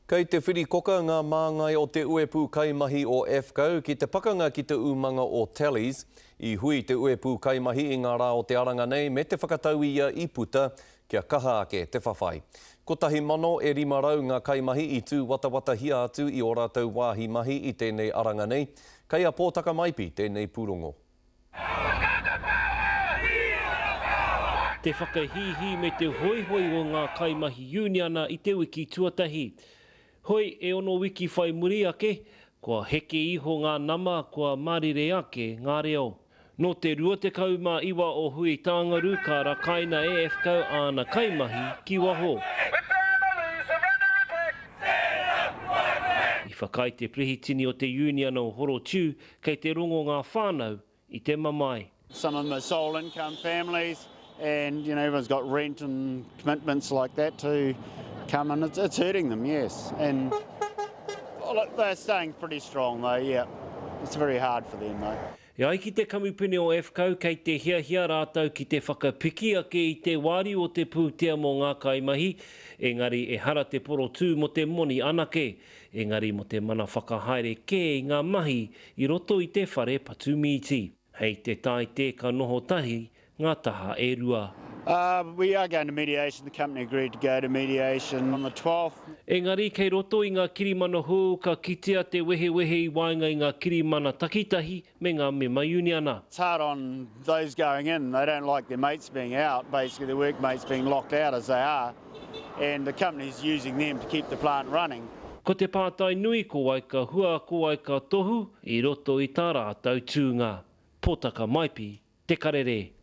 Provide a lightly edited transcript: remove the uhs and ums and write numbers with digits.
Kei te whirikoka ngā māngai o te uepu kaimahi o FCO ki te pakanga ki te umanga o Tallies. I hui te uepu kaimahi i ngā rā o te aranga nei me te whakatau ia i puta kia kaha ake te whawhai. Ko tahi mano e 5 rau ngā kaimahi i tū watawata hia atu i o rātou wāhi mahi i tēnei aranga nei. Kei a pōtaka maipi tēnei pūrongo. Te whakahihi me te hoihoi o ngā kaimahi uniana i te wiki tuatahi. Hoi e ono wiki whai muri ake, kua heke iho ngā nama kua marire ake ngā reo. No te 29 o hui tāngaru ka rakaina e FCO āna kaimahi ki waho. I whakai te prihitini o te union o Horotiu kei te rongo ngā whānau i te mamai. Some of them are sole income families and everyone's got rent and commitments like that to come and it's hurting them, yes. And they're staying pretty strong though, yeah. It's very hard for them though. E ai ki te kamupene o FCO kei te hia rātau ki te whakapiki ake i te wāri o te pūtea mō ngā kaimahi, engari e hara te poro tū mo te moni anake, engari mo te mana whakahaere ke i ngā mahi i roto i te whare patumiti. Hei te tai te ka noho tahi, ngā taha e rua. We are going to mediation. The company agreed to go to mediation on the 12th. Engari, kei roto i ngā kirimana hou ka kitea te wehe i wainga i ngā kirimana takitahi me ngā mema uniana. It's hard on those going in. They don't like their mates being out, basically their workmates being locked out as they are, and the company's using them to keep the plant running. Ko te pātai nui ko ai ka hua ko ai ka tohu i roto i tā rātau tūnga. Pōtaka maipi, te karere.